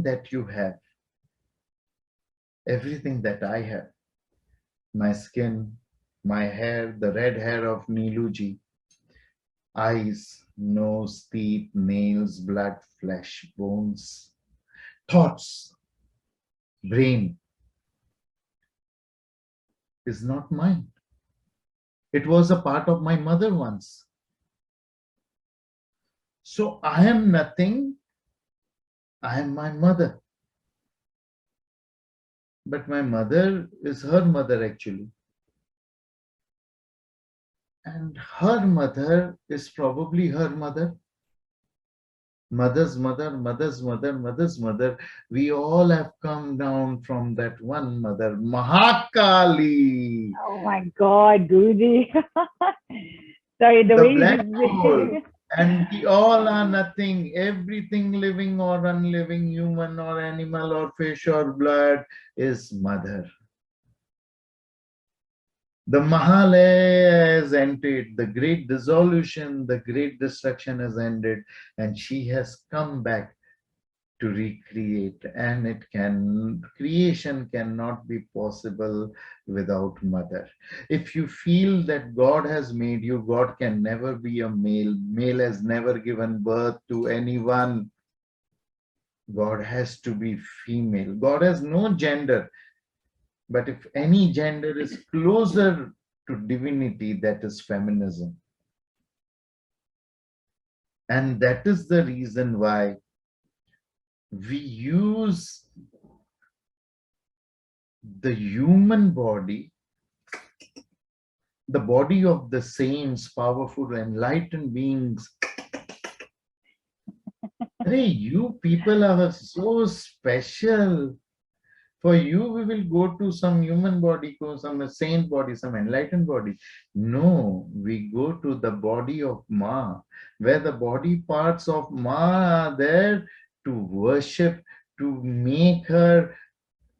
that you have, everything that I have, my skin, my hair, the red hair of Neeluji, eyes, nose, teeth, nails, blood, flesh, bones, thoughts, brain is not mine. It was a part of my mother once. So I am nothing. I am my mother. But my mother is her mother actually. And her mother is probably her mother. Mother's mother, mother's mother, mother's mother. We all have come down from that one mother, Mahakali, Oh my God, Guruji. Sorry, the the way black you hole. just And we all are nothing. Everything living or unliving, human or animal or fish or blood is mother. The Mahalaya has ended, the great dissolution, the great destruction has ended, and she has come back to recreate. And creation cannot be possible without mother. If you feel that God has made you, God can never be a male. Male has never given birth to anyone. God has to be female. God has no gender. But if any gender is closer to divinity, that is feminism. And that is the reason why we use the human body, the body of the saints, powerful, enlightened beings. Hey, you people are so special. For you, we will go to some human body, go some saint body, some enlightened body. No, we go to the body of Ma, where the body parts of Ma are there to worship, to make her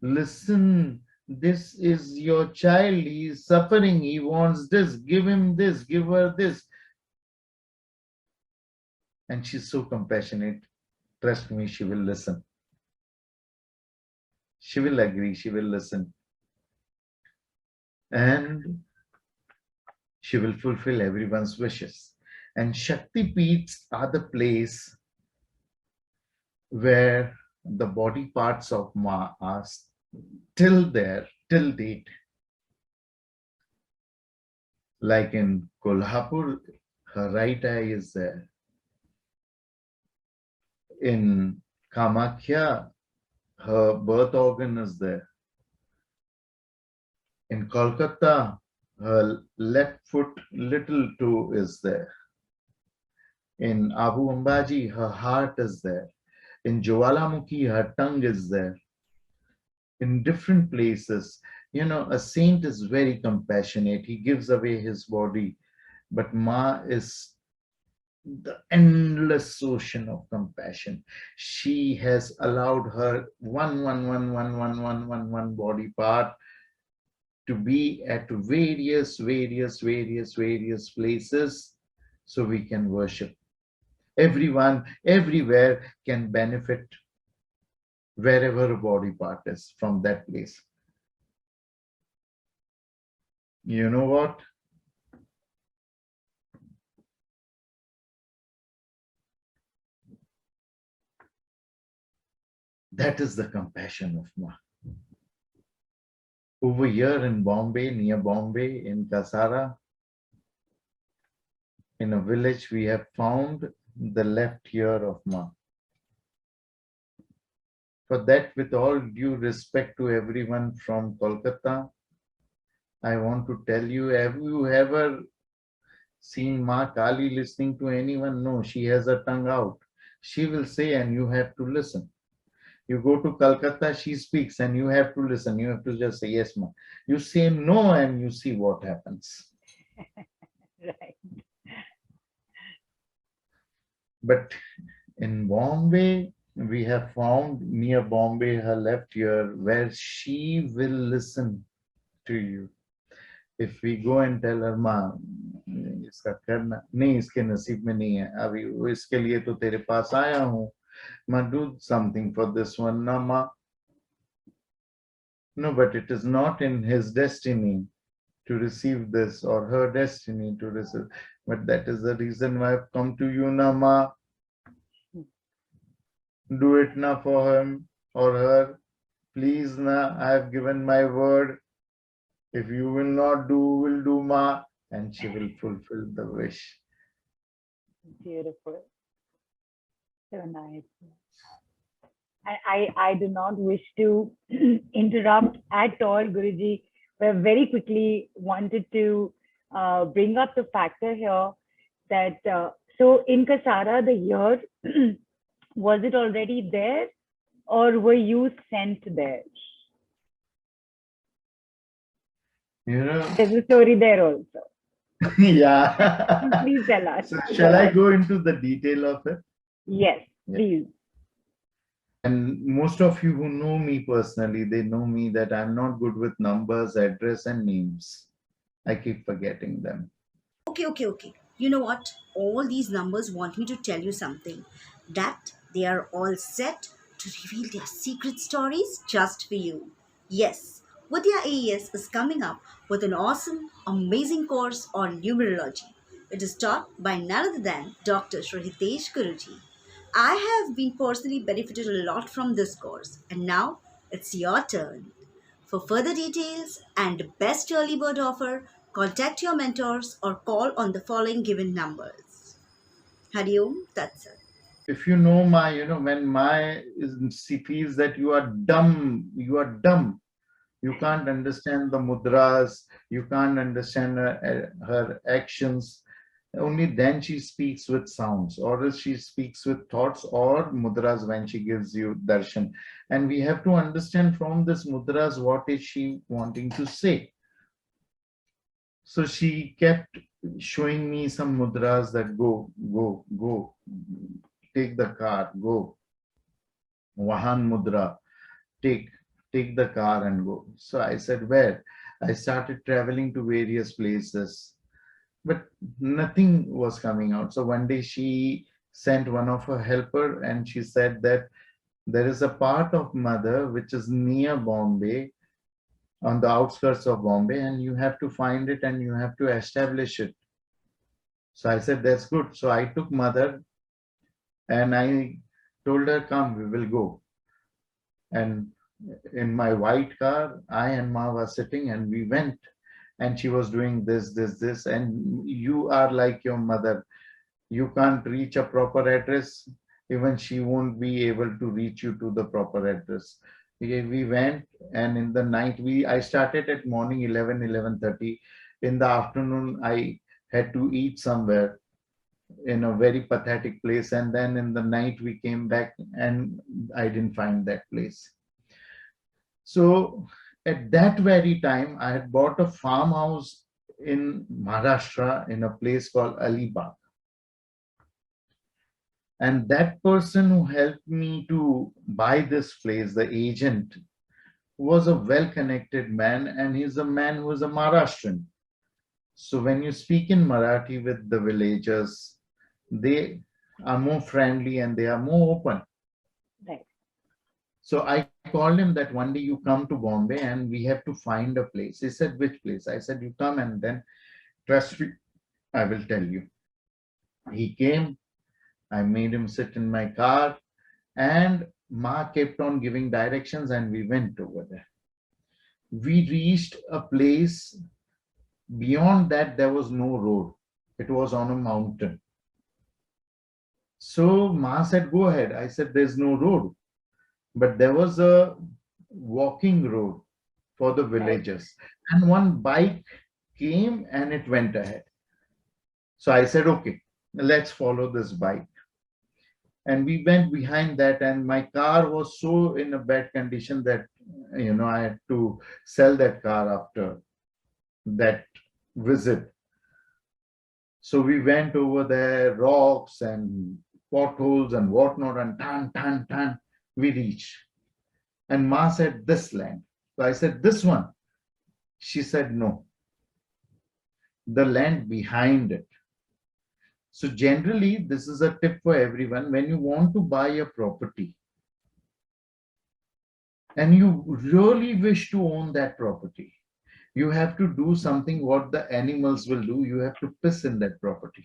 listen. This is your child. He is suffering. He wants this. Give him this. Give her this. And she's so compassionate. Trust me, she will listen. She will agree. She will listen. And she will fulfill everyone's wishes. And Shakti peeths are the place where the body parts of Ma are still there, till date. Like in Kolhapur, her right eye is there. In Kamakhya, her birth organ is there. In Kolkata, her left foot little toe is there. In Abu Ambaji, her heart is there. In Jwalamukhi, her tongue is there. In different places, a saint is very compassionate. He gives away his body. But Ma is the endless ocean of compassion. She has allowed her one body part to be at various places so we can worship. Everyone, everywhere can benefit wherever a body part is from that place. You know what? That is the compassion of Ma. Over here in Bombay, near Bombay, in Kasara, in a village, we have found the left ear of Ma. For that, with all due respect to everyone from Kolkata, I want to tell you, have you ever seen Ma Kali listening to anyone? No, she has her tongue out. She will say and you have to listen. You go to Calcutta, she speaks and you have to listen. You have to just say, yes, ma. You say no and you see what happens. right. But in Bombay, we have found near Bombay her left ear where she will listen to you. If we go and tell her, माँ इसका करना नहीं, इसके नसीब में नहीं है, अभी इसके लिए तो तेरे पास आया हूँ, Ma, do something for this one. No, ma. No, but it is not in his destiny to receive this or her destiny to receive. But that is the reason why I've come to you, Nama. Do it na for him or her. Please, na. I have given my word. If you will not do, will do, ma. And she will fulfill the wish. Beautiful. So nice. I do not wish to interrupt at all, Guruji, but very quickly wanted to bring up the factor here that so in Kasara, the year, was it already there or were you sent there? You know, There's a story there also. yeah. Please tell us. So, shall I go into the detail of it? Yes, Yeah. please. And most of you who know me personally, they know me that I'm not good with numbers, address, and names. I keep forgetting them. Okay, okay, okay. You know what? All these numbers want me to tell you something. That they are all set to reveal their secret stories just for you. Yes, Vidya AES is coming up with an awesome, amazing course on numerology. It is taught by none other than Dr. Shrihitesh Guruji. I have been personally benefited a lot from this course, and now it's your turn. For further details and best early bird offer, contact your mentors or call on the following given numbers. Hariom, that's it. If you know my, when my she feels that you are dumb. You can't understand the mudras. You can't understand her actions. Only then she speaks with sounds, or else she speaks with thoughts or mudras when she gives you darshan. And we have to understand from this mudras what is she wanting to say. So she kept showing me some mudras that go, go, go, take the car, go, Vahan mudra, take, take the car and go. So I said, where? I started traveling to various places, but nothing was coming out. So one day she sent one of her helper and she said that there is a part of mother which is near Bombay, on the outskirts of Bombay, and you have to find it and you have to establish it. So I said, that's good. So I took mother and I told her, come, we will go. And in my white car, I and Ma were sitting and we went. And she was doing this. And you are like your mother. You can't reach a proper address. Even she won't be able to reach you to the proper address. We went, and in the night, I started at morning 11:30. In the afternoon, I had to eat somewhere in a very pathetic place, and then in the night we came back and I didn't find that place. So at that very time I had bought a farmhouse in Maharashtra in a place called Alibag, and that person who helped me to buy this place, the agent, was a well connected man, and he's a man who is a Maharashtrian. So when you speak in Marathi with the villagers, they are more friendly and they are more open. Right. So I called him that one day you come to Bombay and we have to find a place. He said, which place? I said, you come and then trust me, I will tell you. He came, I made him sit in my car, and Ma kept on giving directions and we went over there. We reached a place. Beyond that, there was no road. It was on a mountain. So Ma said, go ahead. I said, there's no road. But there was a walking road for the Right. villagers. And one bike came and it went ahead. So I said, okay, let's follow this bike. And we went behind that, and my car was so in a bad condition that I had to sell that car after that visit. So we went over there, rocks and potholes and whatnot, and tan, we reached. And Ma said, this land. So I said, this one. She said, no, the land behind it. So generally, this is a tip for everyone. When you want to buy a property and you really wish to own that property, you have to do something what the animals will do. You have to piss in that property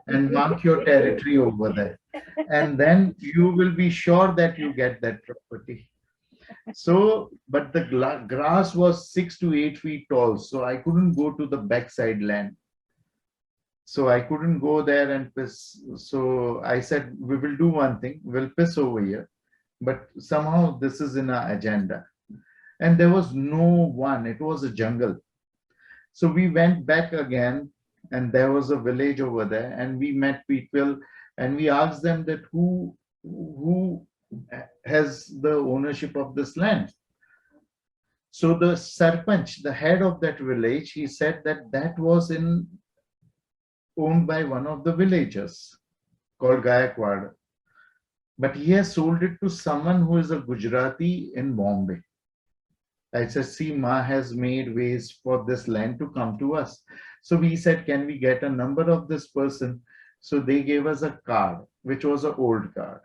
and mark your territory over there. And then you will be sure that you get that property. So, but the grass was 6 to 8 feet tall, so I couldn't go to the backside land. So I couldn't go there and piss. So I said, we will do one thing, we'll piss over here. But somehow this is in our agenda. And there was no one, it was a jungle. So we went back again, and there was a village over there, and we met people, and we asked them that who has the ownership of this land. So the sarpanch, the head of that village, he said that that was owned by one of the villagers called Gayakwad, but he has sold it to someone who is a Gujarati in Bombay. I said, see, Ma has made ways for this land to come to us. So we said, can we get a number of this person? So they gave us a card, which was an old card.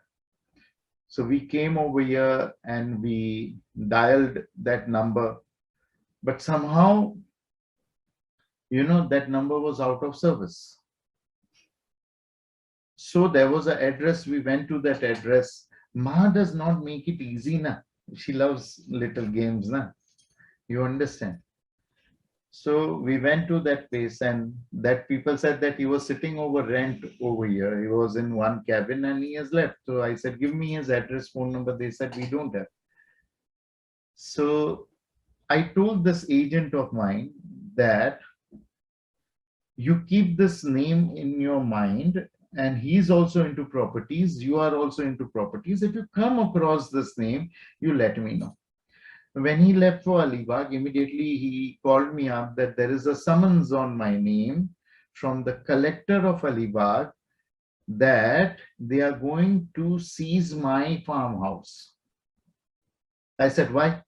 So we came over here and we dialed that number, but somehow, that number was out of service. So there was an address. We went to that address. Ma does not make it easy, na. She loves little games, na. You understand? So we went to that place, and that people said that he was sitting over rent over here. He was in one cabin and he has left. So I said, give me his address, phone number. They said, we don't have. So I told this agent of mine that you keep this name in your mind, and he's also into properties. You are also into properties. If you come across this name, you let me know. When he left for Alibag, immediately he called me up that there is a summons on my name from the collector of Alibag that they are going to seize my farmhouse. I said, why?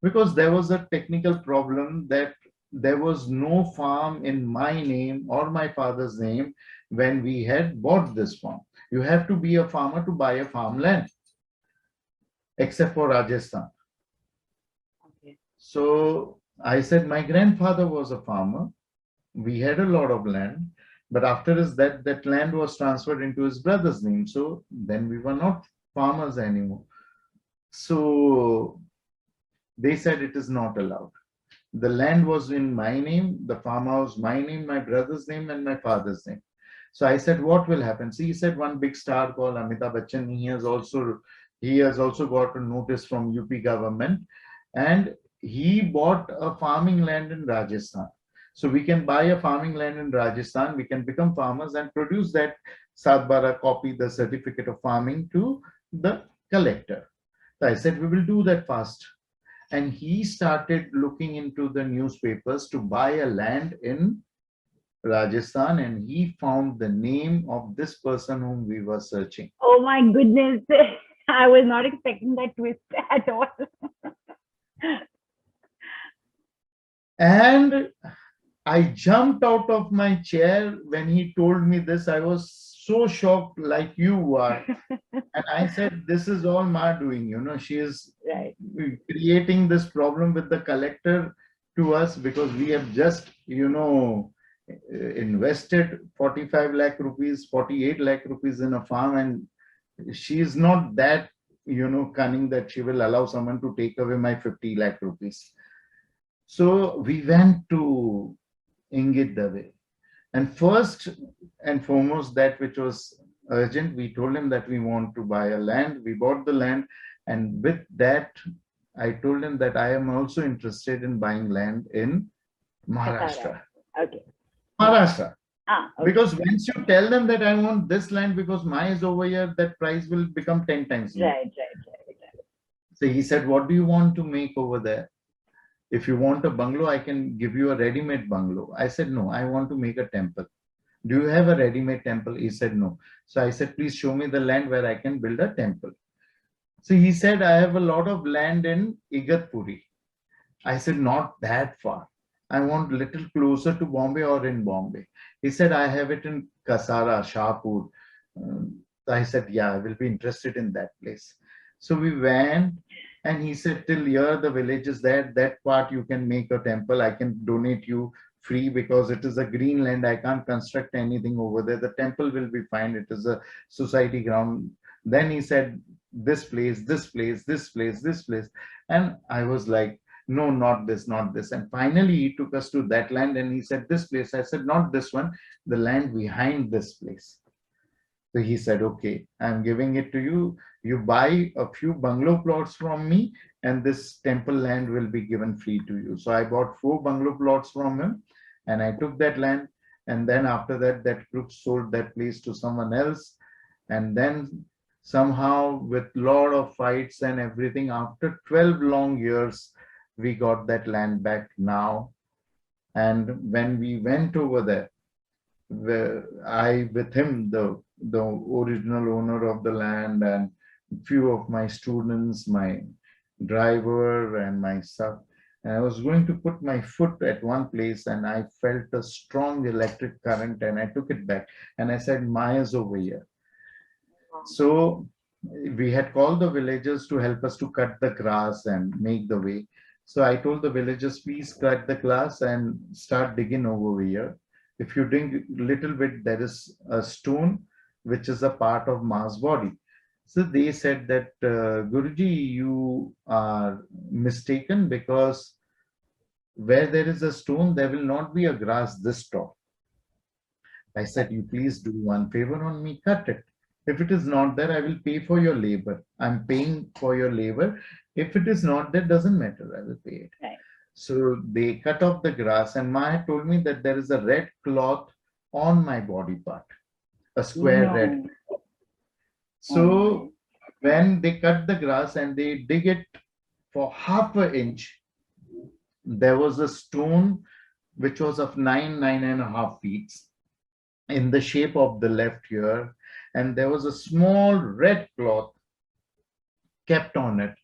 Because there was a technical problem that there was no farm in my name or my father's name when we had bought this farm. You have to be a farmer to buy a farmland, except for Rajasthan. So I said, my grandfather was a farmer. We had a lot of land, but after his death, that land was transferred into his brother's name. So then we were not farmers anymore. So they said it is not allowed. The land was in my name, the farmhouse, my name, my brother's name, and my father's name. So I said, what will happen? So he said, one big star called Amitabh Bachchan, he has also got a notice from UP government, and he bought a farming land in Rajasthan. So we can buy a farming land in Rajasthan, we can become farmers and produce that Satbara copy, the certificate of farming, to the collector. So I said, we will do that fast. And he started looking into the newspapers to buy a land in Rajasthan, and he found the name of this person whom we were searching. Oh my goodness. I was not expecting that twist at all. And I jumped out of my chair when he told me this. I was so shocked, like you are. And I said, this is all Ma doing. She is Right. creating this problem with the collector to us because we have just, invested 45 lakh rupees, 48 lakh rupees in a farm, and she is not that, cunning that she will allow someone to take away my 50 lakh rupees. So we went to Ingit Dave. And first and foremost, that which was urgent, we told him that we want to buy a land. We bought the land. And with that, I told him that I am also interested in buying land in Maharashtra. Okay. Maharashtra. Okay. Because once you tell them that I want this land because mine is over here, that price will become 10 times more. Right. So he said, what do you want to make over there? If you want a bungalow, I can give you a ready-made bungalow. I said, no, I want to make a temple. Do you have a ready-made temple? He said, no. So I said, please show me the land where I can build a temple. So he said, I have a lot of land in Igatpuri. I said, not that far. I want little closer to Bombay or in Bombay. He said, I have it in Kasara, Shahpur. I said, yeah, I will be interested in that place. So we went, and he said, till here, the village is there. That part you can make a temple. I can donate you free because it is a green land. I can't construct anything over there. The temple will be fine. It is a society ground. Then he said, this place, this place, this place, this place. And I was like, no, not this, not this. And finally, he took us to that land and he said, this place. I said, not this one, the land behind this place. So he said, okay, I'm giving it to you. You buy a few bungalow plots from me, and this temple land will be given free to you. So I bought 4 bungalow plots from him, and I took that land. And then after that, that crook sold that place to someone else. And then somehow, with lot of fights and everything, after 12 long years, we got that land back now. And when we went over there, I with him, the original owner of the land, and few of my students, my driver, and myself. And I was going to put my foot at one place, and I felt a strong electric current, and I took it back, and I said, Maya's over here. So we had called the villagers to help us to cut the grass and make the way. So I told the villagers, please cut the grass and start digging over here. If you dig little bit, there is a stone which is a part of Ma's body. So they said that, Guruji, you are mistaken, because where there is a stone, there will not be a grass this tall. I said, you please do one favor on me, cut it. If it is not there, I will pay for your labor. I'm paying for your labor. If it is not there, doesn't matter, I will pay it. Right. So they cut off the grass, and Maya told me that there is a red cloth on my body part, a square red. No. Oh my. So when they cut the grass and they dig it for half an inch, there was a stone which was of 9.5 feet in the shape of the left ear, and there was a small red cloth kept on it.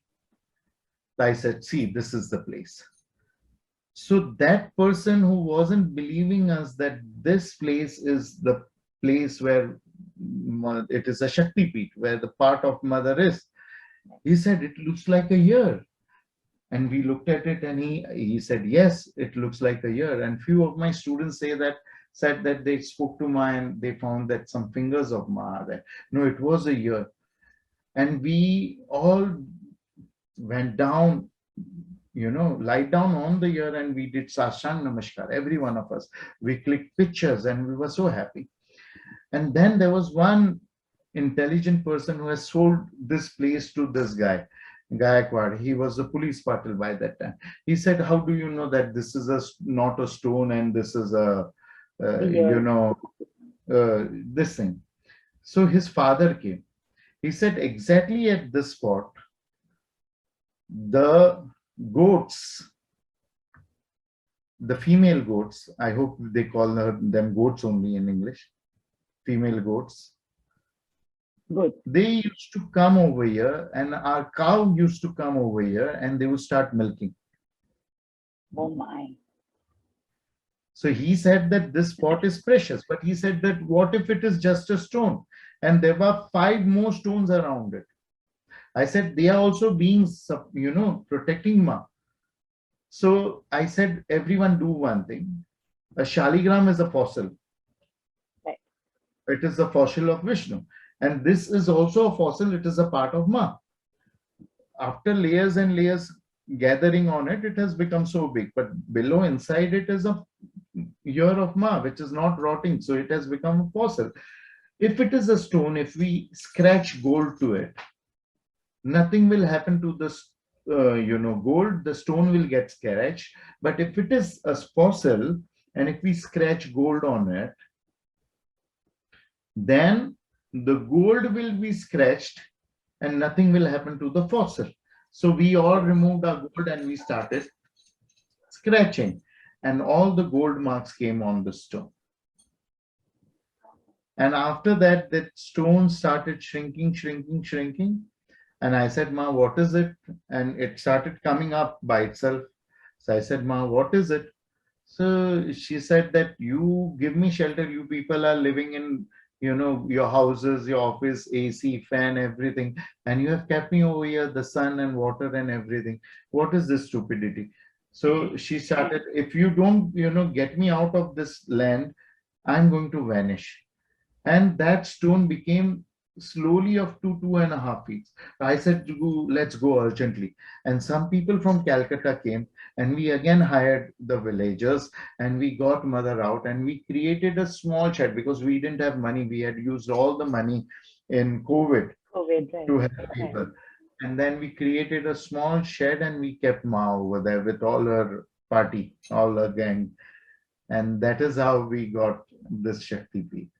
I said, see, this is the place. So that person who wasn't believing us that this place is the place where it is a Shakti peeth, where the part of mother is, he said, it looks like a year. And we looked at it, and he said, yes, it looks like a year. And few of my students said that they spoke to Ma and they found that some fingers of Ma are there. No, it was a year. And we all went down, lie down on the ear, and we did Sashtang Namaskar, every one of us. We clicked pictures, and we were so happy. And then there was one intelligent person who has sold this place to this guy, Gaikwad. He was a police patil by that time. He said, how do you know that this is not a stone and this is Yeah. this thing? So his father came. He said, exactly at this spot, the goats, the female goats, I hope they call them goats only in English, female goats, Good. they used to come over here, and our cow used to come over here, and they would start milking. Oh my. So he said that this spot is precious, but he said that what if it is just a stone? And there were 5 more stones around it. I said, they are also being, protecting Ma. So I said, everyone do one thing. A Shaligram is a fossil. Right. It is the fossil of Vishnu. And this is also a fossil. It is a part of Ma. After layers and layers gathering on it, it has become so big. But below, inside it is a year of Ma, which is not rotting. So it has become a fossil. If it is a stone, if we scratch gold to it, nothing will happen to this, gold. The stone will get scratched. But if it is a fossil, and if we scratch gold on it, then the gold will be scratched and nothing will happen to the fossil. So we all removed our gold and we started scratching, and all the gold marks came on the stone. And after that, that stone started shrinking, shrinking, shrinking. And I said, Ma, what is it? And it started coming up by itself. So I said, Ma, what is it? So she said that you give me shelter. You people are living in, your houses, your office, AC, fan, everything, and you have kept me over here, the sun and water and everything. What is this stupidity? So she started, if you don't, get me out of this land, I'm going to vanish. And that stone became slowly of 2.5 feet. I said, let's go urgently. And some people from Calcutta came, and we again hired the villagers, and we got mother out, and we created a small shed because we didn't have money. We had used all the money in COVID COVID, right? to help Right. people. And then we created a small shed, and we kept Ma over there with all her party, all her gang. And that is how we got this Shakti peeth.